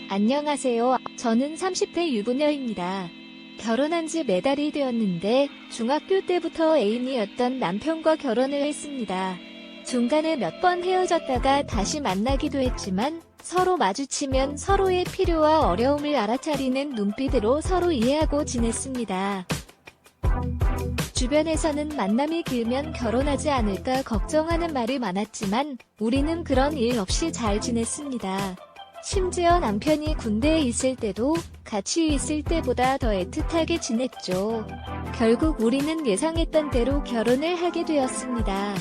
안녕하세요. 저는 30대 유부녀입니다. 결혼한 지 몇 달이 되었는데 중학교 때부터 애인이었던 남편과 결혼을 했습니다. 중간에 몇 번 헤어졌다가 다시 만나기도 했지만 서로 마주치면 서로의 필요와 어려움을 알아차리는 눈빛으로 서로 이해하고 지냈습니다. 주변에서는 만남이 길면 결혼하지 않을까 걱정하는 말이 많았지만 우리는 그런 일 없이 잘 지냈습니다. 심지어 남편이 군대에 있을 때도 같이 있을 때보다 더 애틋하게 지냈죠. 결국 우리는 예상했던 대로 결혼을 하게 되었습니다.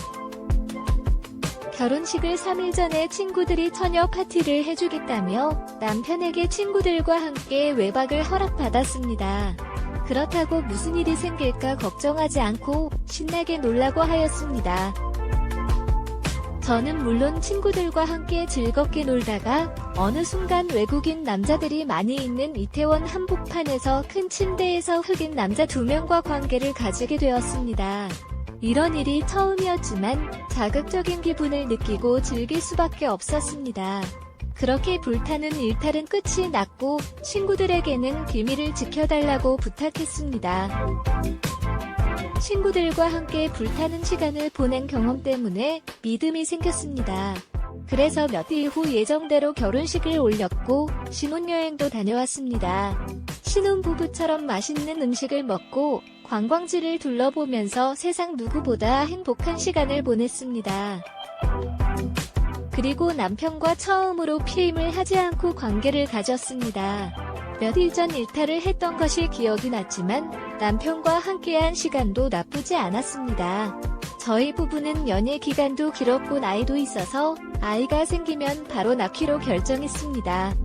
결혼식을 3일 전에 친구들이 처녀 파티를 해주겠다며 남편에게 친구들과 함께 외박을 허락받았습니다. 그렇다고 무슨 일이 생길까 걱정하지 않고 신나게 놀라고 하였습니다. 저는 물론 친구들과 함께 즐겁게 놀다가 어느 순간 외국인 남자들이 많이 있는 이태원 한복판에서 큰 침대에서 흑인 남자 2명과 관계를 가지게 되었습니다. 이런 일이 처음이었지만 자극적인 기분을 느끼고 즐길 수밖에 없었습니다. 그렇게 불타는 일탈은 끝이 났고 친구들에게는 비밀을 지켜달라고 부탁했습니다. 친구들과 함께 불타는 시간을 보낸 경험 때문에 믿음이 생겼습니다. 그래서 몇 일 후 예정대로 결혼식을 올렸고 신혼여행도 다녀왔습니다. 신혼부부처럼 맛있는 음식을 먹고 관광지를 둘러보면서 세상 누구보다 행복한 시간을 보냈습니다. 그리고 남편과 처음으로 피임을 하지 않고 관계를 가졌습니다. 며칠 전 일탈을 했던 것이 기억이 났지만 남편과 함께한 시간도 나쁘지 않았습니다. 저희 부부는 연애 기간도 길었고 나이도 있어서 아이가 생기면 바로 낳기로 결정했습니다.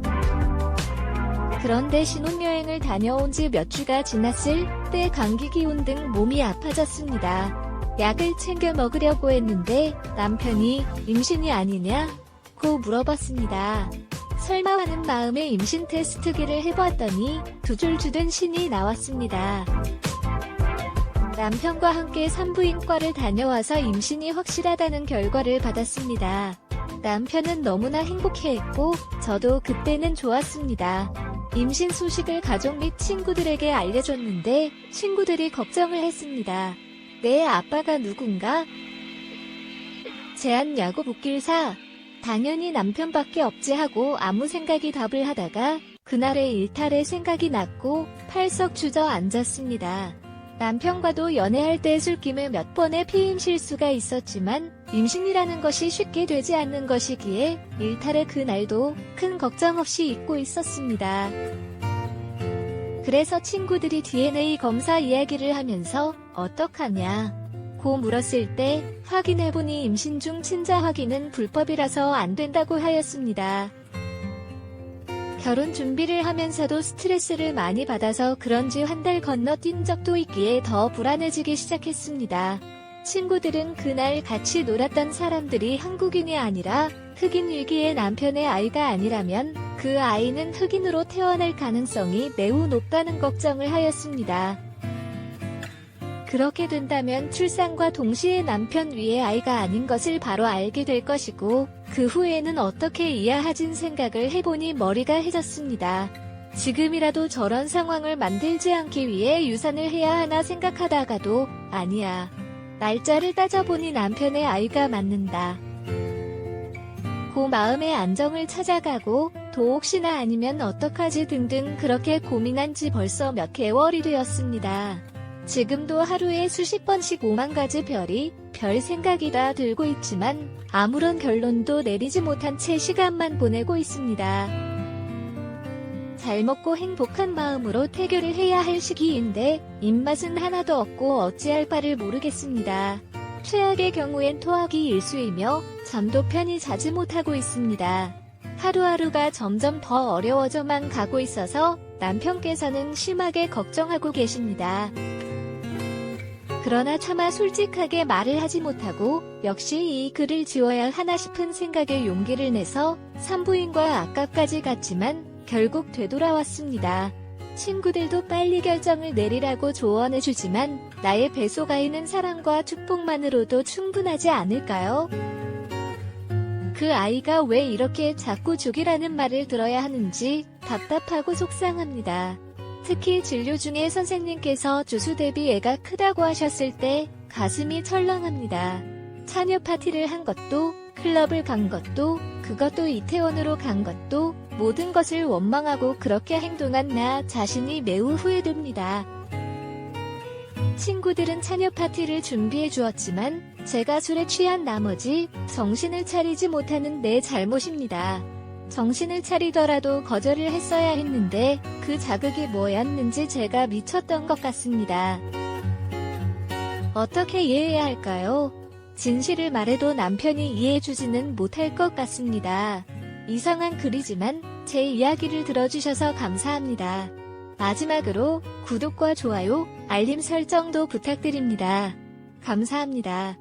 그런데 신혼여행을 다녀온 지 몇 주가 지났을 때 감기 기운 등 몸이 아파졌습니다. 약을 챙겨 먹으려고 했는데 남편이 임신이 아니냐고 물어봤습니다. 설마 하는 마음에 임신 테스트기를 해보았더니 2줄 주된 신이 나왔습니다. 남편과 함께 산부인과를 다녀와서 임신이 확실하다는 결과를 받았습니다. 남편은 너무나 행복해했고 저도 그때는 좋았습니다. 임신 소식을 가족 및 친구들에게 알려줬는데 친구들이 걱정을 했습니다. 내 아빠가 누군가? 제안야구 붓길사. 당연히 남편밖에 없지 하고 아무 생각이 답을 하다가 그날의 일탈의 생각이 났고 팔썩 주저앉았습니다. 남편과도 연애할 때 술김에 몇 번의 피임 실수가 있었지만 임신이라는 것이 쉽게 되지 않는 것이기에 일탈의 그날도 큰 걱정 없이 잊고 있었습니다. 그래서 친구들이 DNA 검사 이야기를 하면서 어떡하냐 고 물었을 때 확인해보니 임신 중 친자 확인은 불법이라서 안 된다고 하였습니다. 결혼 준비를 하면서도 스트레스를 많이 받아서 그런지 한 달 건너뛴 적도 있기에 더 불안해지기 시작했습니다. 친구들은 그날 같이 놀았던 사람들이 한국인이 아니라 흑인이기에 남편의 아이가 아니라면 그 아이는 흑인으로 태어날 가능성이 매우 높다는 걱정을 하였습니다. 그렇게 된다면 출산과 동시에 남편 위에 아이가 아닌 것을 바로 알게 될 것이고 그 후에는 어떻게 이해하진 생각을 해보니 머리가 해졌습니다. 지금이라도 저런 상황을 만들지 않기 위해 유산을 해야 하나 생각하다가도 아니야. 날짜를 따져보니 남편의 아이가 맞는다. 고 마음의 안정을 찾아가고 또 혹시나 아니면 어떡하지 등등 그렇게 고민한 지 벌써 몇 개월이 되었습니다. 지금도 하루에 수십 번씩 5만 가지 별 생각이 다 들고 있지만 아무런 결론도 내리지 못한 채 시간만 보내고 있습니다. 잘 먹고 행복한 마음으로 태교를 해야 할 시기인데 입맛은 하나도 없고 어찌할 바를 모르겠습니다. 최악의 경우엔 토하기 일수이며 잠도 편히 자지 못하고 있습니다. 하루하루가 점점 더 어려워져만 가고 있어서 남편께서는 심하게 걱정하고 계십니다. 그러나 차마 솔직하게 말을 하지 못하고 역시 이 글을 지워야 하나 싶은 생각에 용기를 내서 산부인과 아까까지 갔지만 결국 되돌아왔습니다. 친구들도 빨리 결정을 내리라고 조언해주지만 나의 뱃속 아이는 사랑과 축복만으로도 충분하지 않을까요? 그 아이가 왜 이렇게 자꾸 죽이라는 말을 들어야 하는지 답답하고 속상합니다. 특히 진료 중에 선생님께서 주수 대비 애가 크다고 하셨을 때 가슴이 철렁합니다. 차녀 파티를 한 것도, 클럽을 간 것도, 그것도 이태원으로 간 것도 모든 것을 원망하고 그렇게 행동한 나 자신이 매우 후회됩니다. 친구들은 차녀 파티를 준비해 주었지만 제가 술에 취한 나머지 정신을 차리지 못하는 내 잘못입니다. 정신을 차리더라도 거절을 했어야 했는데 그 자극이 뭐였는지 제가 미쳤던 것 같습니다. 어떻게 이해해야 할까요? 진실을 말해도 남편이 이해해주지는 못할 것 같습니다. 이상한 글이지만 제 이야기를 들어주셔서 감사합니다. 마지막으로 구독과 좋아요, 알림 설정도 부탁드립니다. 감사합니다.